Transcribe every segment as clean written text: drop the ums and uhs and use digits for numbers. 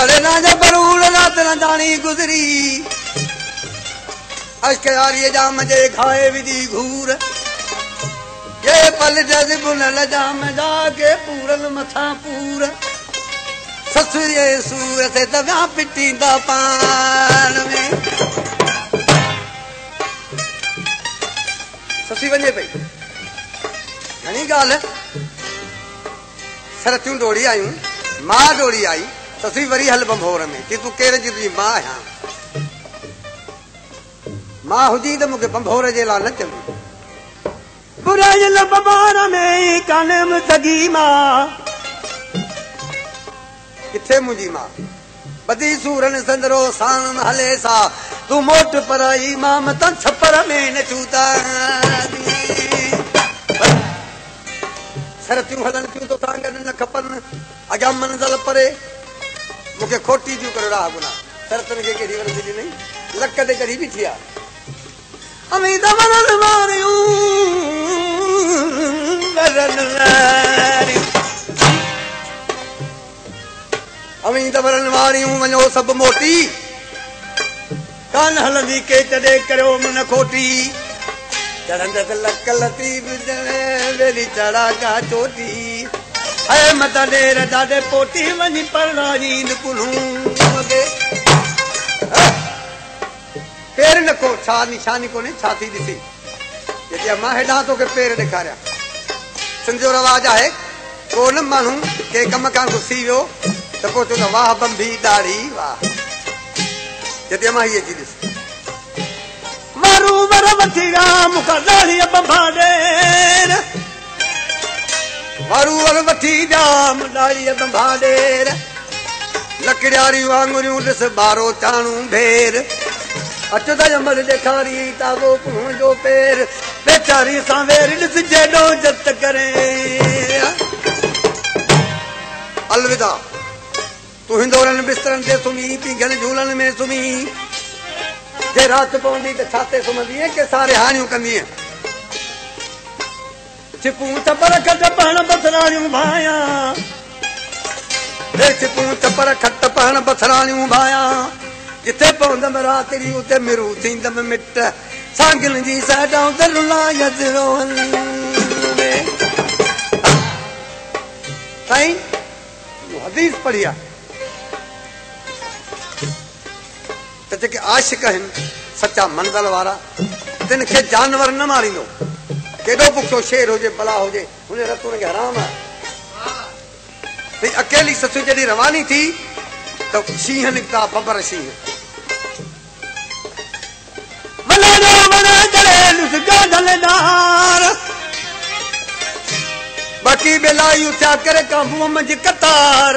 बड़े ना जब बरूल रात न जानी गुजरी अश्क यारी जा मजे खाए विधि घूर ये पल जज बुनल जाम जाके पूरल मथा पूर ससुरे सूर से दव्या पिटी दा पान में ससी वने पई घणी गाल सरतियूं डोड़ी आयूं मां डोड़ी आई ससी वरी हल बंभोर में कि तू केरे जी तुझी मां आहियां मां हुजी त मूंखे बंभोर जे लाइ न चवंदी बुराइल बंभोर में कानम सगी मां किथे मुंहिंजी मां बदी सूरन संदरो साम हले सा तू मोट पराई मां मतां छपर में न छूता सरतियूं हलन थियूं तो तां गॾु न खपनि अॻियां मंज़िल परे मूंखे खोटी थियूं करे राह गुना सरतनि खे कहिड़ी वरदी ॾिनई लक ते कढी बीठी आहे अमीद वरन मारियूं अमीद वरन वारियूं वञो सभु मोटी कान हलंदी के तॾहिं करियो मन खोटी चढ़ंद लक लतीफ़ वेली चढ़ा का चोटी है मत ॾेर ॾाढे पोटी वञी परनाजी निकुलूं पेर न को छा निशानी कोन्हे छा थी ॾिसी जेके मां हेॾां तोखे पेर ॾेखारिया सिंध जो रवाज आहे को न माण्हू कंहिं कम खां घुसी वियो त पोइ चवंदो वाह बंभी ॾाढ़ी वाह जेके मां हीअ थी ॾिस मारू वर वठी विया मूंखां ॾाढ़ीअ बंभा ॾेर मारू वर वठी विया ॾाढ़ीअ बंभा ॾेर लकड़ियारियूं वांगुरियूं ॾिस ॿारो चाणूं भेर अच त अमर ॾेखारी ताज़ो कुहण जो पेर बेचारी सां वेर ॾिस जेॾो जत करे अलविदा तू हिंदोरनि बिस्तरनि ते सुम्ही पीघनि झूलनि में सुम्ही जे राति पवंदी त छाते सुम्हंदीअ के सारे हानियूं कंदीअ छिपूं छपर खट पाण बसराणियूं भायां छिपूं छपर खट पाण बसराणियूं भायां जिथे पवंदमि रातिरी उते मिरू थींदमि मिट सांगिल जी साइडां त रुलायत रोहन साईं हदीस पढ़ी आहे त जेके आशिक आहिनि सचा मंज़िल वारा तिन खे जानवर न मारींदो केॾो बुखियो शेर हुजे भला हुजे हुन रत हुनखे हराम आहे अकेली ससु जॾहिं रवानी थी त शींहं निकिता बबर शींहं बाकी बेलायूं थिया करे काबूअ मंझि कतार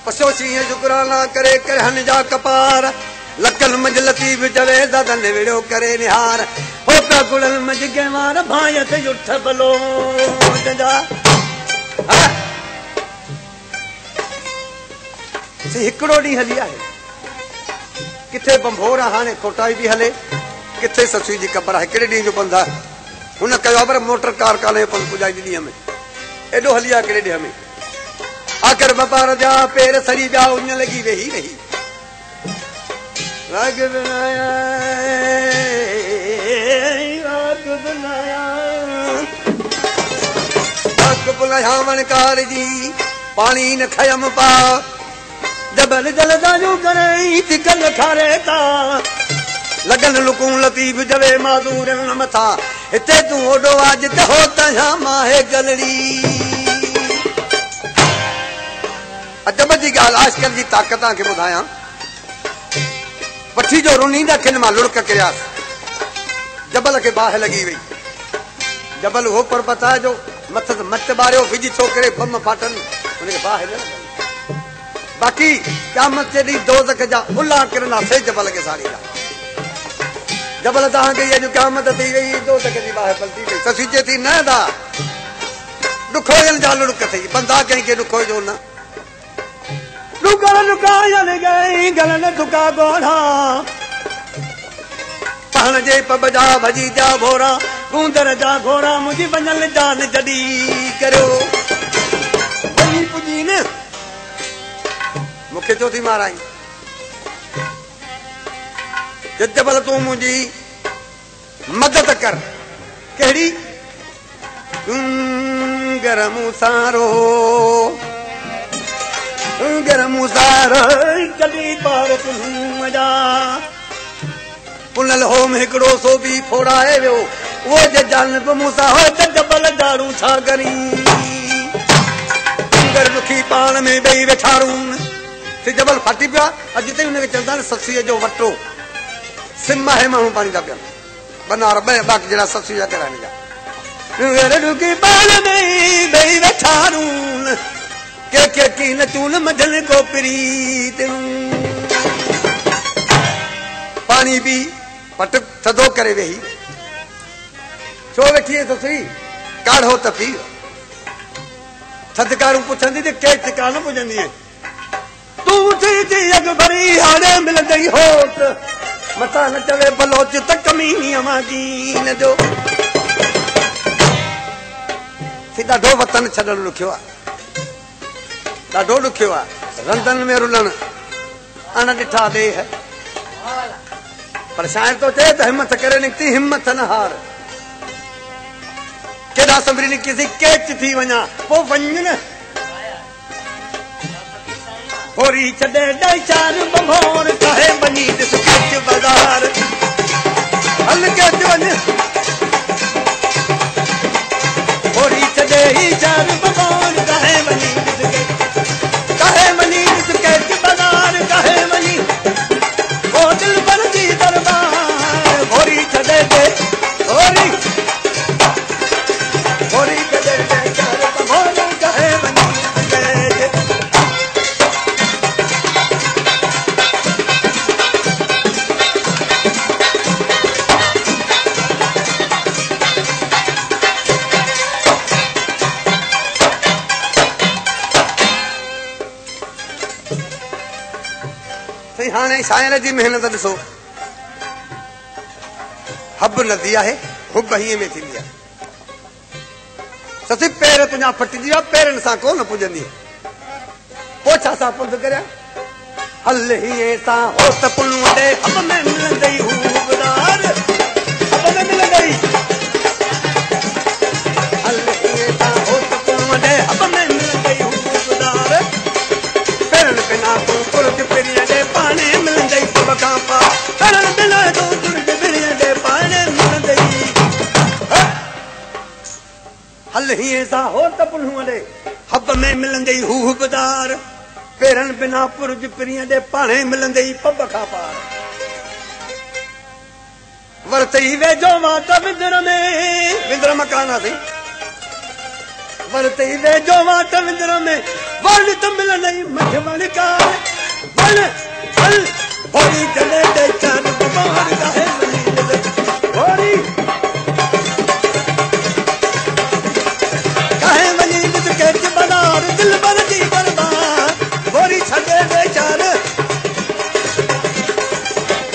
पसो शींहं शुकराना करे करे हन जा कपार लकनि मंझि लतीफ़ चवे दादन विड़ियो करे निहार हो पिया गुड़नि मंझि गेवार भाई ते उठ भलो हिकिड़ो ॾींहुं हली आहे किथे बंभोर हाणे कोटाई बि हले किथे ससु जी क़बर हिकिड़े ॾींहं जो पंधु आहे हुन कयो आहे पर मोटर कार कान्हे पंधु पुॼाई ॾींहं में एॾो हली आहे हिकिड़े ॾींहं में आख़िर बपार जा पेर सड़ी विया उन लॻी वेही रही वणकार जी पाणी न खयम पा जबल जलदाजू करे तिकल खारे ता लगन लुकूं लतीफ़ जवे माज़ूर न मथा हिते तूं ओडो आज त हो तया माहे गलड़ी अजब जी ॻाल्हि आशिकनि जी ताक़त खे ॿुधायां वठी जो रुनींदा खिन मां लुड़क किरियासि जबल खे बाहि लॻी वई जबल हो पर्वत आहे जो मथ मच ॿारियो विझी छोकिरे बम फाटनि हुनखे बाहि न लॻी बाक़ी क़यामत जे ॾींहुं दोज़ख जा उल्हा किरंदा से जबल खे साड़ींदा जबल तव्हांखे अॼु क़यामत थी वई दोज़ख जी बाहि पलटी वई ससु चए थी न दा ॾुखोयनि जा लुड़क थी बंदा कंहिंखे ॾुखो जो न पाण जे पब जा भॼी जा भोरा गूंदर जा घोरा मुंहिंजी वञल जान जॾी करियो पुॼी न मूंखे छो थी माराई जबल तूं मुंहिंजी मदद कर कहिड़ी गरम सारो कॾहिं पार मजा पुनल होम हिकिड़ो सो बि फोड़ाए वियो उहो जे जानब मूंसां हो त जबल दारू छा करी दुखी पाण में ॿई वेठारूं जबल फाटी पियो आहे अॼु ताईं हुनखे चवंदा आहिनि ससीअ जो वटो सिम आहे माण्हू पाणी था पियनि बनार ॿ बाक़ी जहिड़ा ससीअ जा कराइण जा दुखी पाण में ॿई वेठारूं के न चून मझल को प्रीत पानी भी पट थधो करे वेही छो वेठी ससुई काढ़ो त पी थधकारूं पुछंदी त के टिका न पुॼंदी तूं थी अॻु भरी हाणे मिलंदई होत मथां न चवे बलोच त कमीनी अमाजीन जो ॾाढो वतन छॾणु ॾुखियो आहे ॾाढो ॾुखियो आहे रंधन में रुलण अण ॾिठा देह पर शाइर तो चए त हिम्मत करे निकिती हिम्मत न हार केॾा संभरी निकिती केच थी वञा पोइ वञ न होरी छॾे ॾई चार बंभोर काहे वञी ॾिस केच बाज़ार हल केच वञ होरी छॾे ही चार बंभोर काहे वञी ॾिस केच बाज़ार काहे वञी ओ दिल पर जी दरबार होरी छॾे दे होरी छॾे दे चार बंभोर काहे वञी हाणे शाइर जी महिनत ॾिसो हब नदी आहे हुब हीअं में थींदी आहे सची पेर तुंहिंजा फटिजी विया पेरनि सां कोन पुॼंदी पोइ छा सां पंधु करिया हल हीअं सां हो त पुणु वॾे हब में मिलंदई हूबदार हब में मिलंदई हल हीअं सां हो त पुणु वॾे हब में मिलंदई हूबदार पेरनि बिना तूं कुर्ज पिरीअ ॾे पाणे मिलंदई सभ खां पा पेरनि बिना तूं कुर्ज पिरीअ ॾे पाणे मिलंदई हल हीअं सां हो त पुणु वॾे हब में मिलंदई हूबदार पेरनि बिना पुर्ज पिरीअ ॾे पाणे मिलंदई पब खां पार वरतई वेझो वात विंदर मकान आहे वरतई वेझो वात विंदर में वण त मिलंदई मठ वणकार वण हल होरी छॾे ॾे चार बंभोर काहे वञी होरी काहे वञी ॾिस केच बाज़ार दिल भर जी दरबार होरी छॾे ॾे चार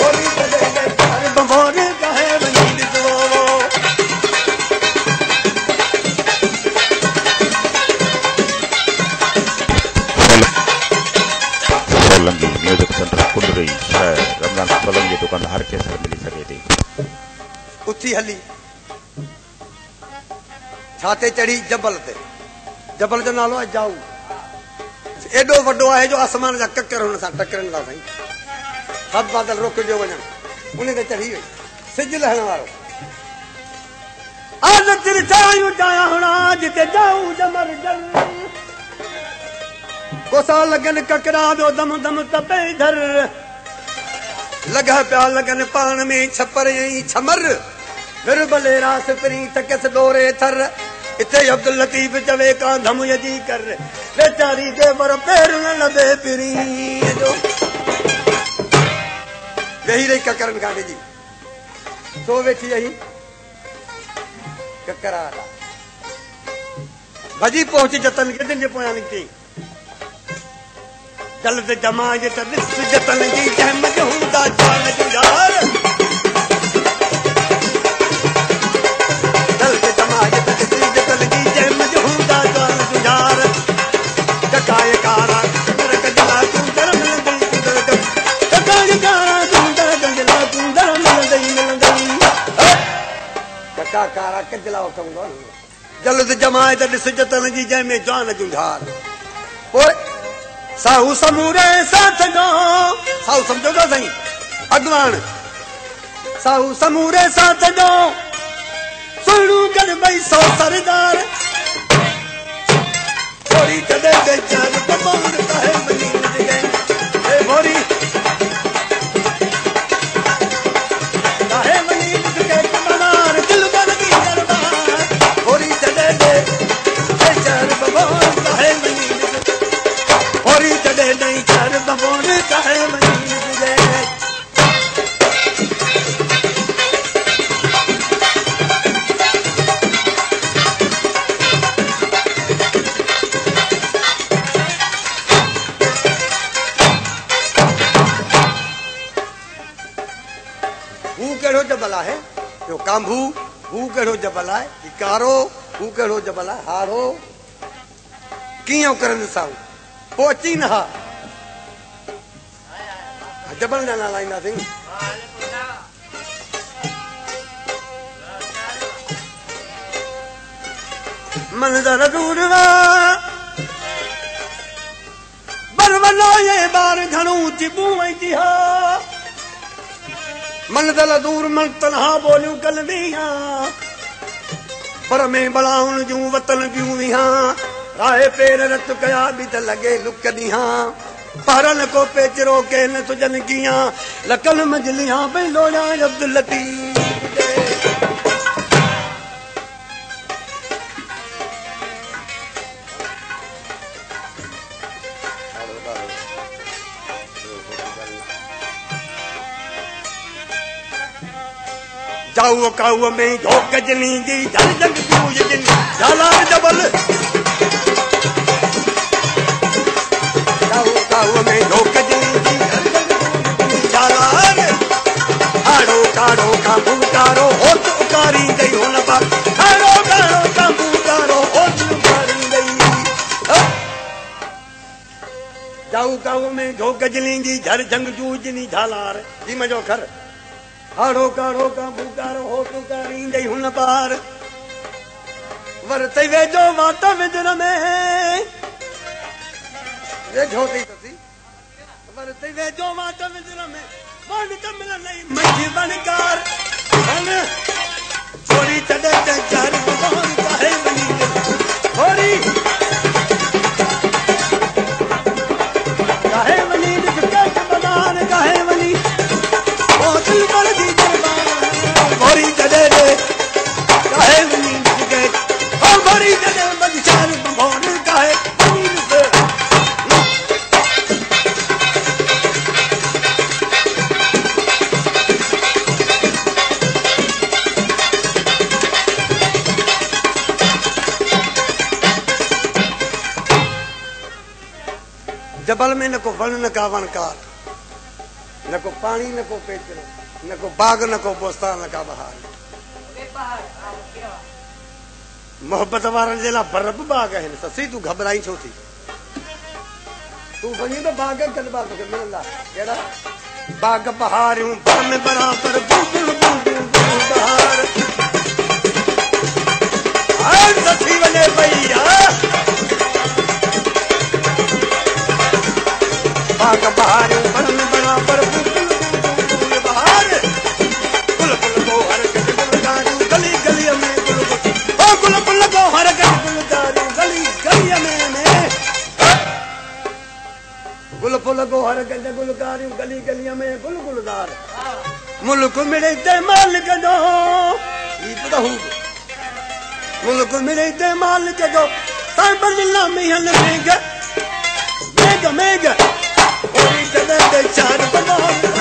होरी छॾे ॾे चार बंभोर काहे वञी ॾिसो सोलंगी म्यूजिक सेंटर कुंडरी शहर रमजान सोलंगी जी दुकान हर कैसर मिली सके थी उथी हली छाते चढ़ी जबल ते जबल जो नालो आहे जाऊ एॾो वॾो आहे जो आसमान जा ककर हुन सां टकरनि था साईं सभु बादल रोकिजो वञनि उन ते चढ़ी वई सिज लहण वारो आज तिरछायूं चाया हुणा जिते जाऊ जमर जल कोसा लगन ककरा ॿियो दम दम तपे धर लॻा पिया लगन पाण में छपर ऐं छमर फिर भले रास पिरी तकस डोरे थर इते अब्दुल लतीफ चवे का धम यजी कर बेचारी दे पर पैर न लबे पिरी जो वेही रही ककरनि खां ॾिजी सो वेठी रही ककरा भॼी पहुची जतन गिदनि जे पोयां निकिती जल्द जमा जे त ॾिस जतन जी जहमत हूंदा जान जुझार जल्द जमा जे त ॾिस जतन जी जहमत हूंदा जान जुझार जकाए कारा कर कजला तूं धर्म जल्द जमाए त ॾिस जतन जी जंहिंमें जान जूं झार पोइ साहू समूरे साथ जो साहू सम्झो था साईं अॻवान साहू समूरे साथ जो सुणू गॾ ॿई सौ सरदार भोरी छॾे दे चार बबोर काहे मनी जॻह हे भोरी काहे मनी जॻह कमनार दिल बन की दरबार भोरी छॾे दे चार बबोर काहे मनी भोरी छॾे दे चार बबोर काहे मनी जॻह जबल है जो कांभू हू कहिड़ो जबल है कारो हू कहिड़ो जबल है हारो कीअं करनि साहू पोइ अची न हा जबल न लाईंदासीं मंज़र दूर बरवनो ये बार घणो चिबू ऐं जिहा मन दल दूर मन तन्हा बोलियूं कलंदियां पर में बलाउन जूं वतन बियूं विहां राहे पेर रत कया बि त लॻे लुकदियां पारन को पेचरो के न तुजन कीअं लकल मजलियां भई लोया अब्दुल लतीफ जाऊ काऊ में झोक जनी जी जल जंग पूज जिन जालार जबल जाऊ काऊ में झोक जनी जी जल जंग पूज जालार हाड़ो काड़ो का भूतारो होत उकारी गई हो न बा हाड़ो काड़ो का भूतारो होत उकारी गई जाऊ काऊ में झोक जनी जी जल जंग पूज जिन जालार जी मजो खर हाड़ो काड़ो का भूकारो हो तुकारी गई हुन पार वरते वेजो वात विदर में वेझो थी तसी वरते वेजो वात विदर में वन कमल नहीं मंझि बनकार बन छोरी छॾे ते चार बबोर काहे वनी छोरी काहे वनी के बदान काहे वनी भोरी छॾे दे काहे वनी जॻह भोरी छॾे बचार बबोर काहे वनी जबल में न को वण न का वणकार न को पानी न को पेचरो न को बाग न को बोस्तान न का बहार मोहब्बत वारनि जे लाइ बरब बाग आहिनि ससी तूं घबराई छो थी तूं वञी त बाग कॾबा तोखे मिलंदा कहिड़ा बाग बहारियूं बर में बराबर बुलबुल बुलबुल बहार हार सथी वञे पई बाग बहारियूं बर में बराबर गुल फुल गो हर गंज गुलकारियूं गली गलीअ में गुल गुलदार मुल्क मिले ते मालिक जो मुल्क मिले ते मालिक जो साईं मिहल मेघ मेघ मेघ चार बदाम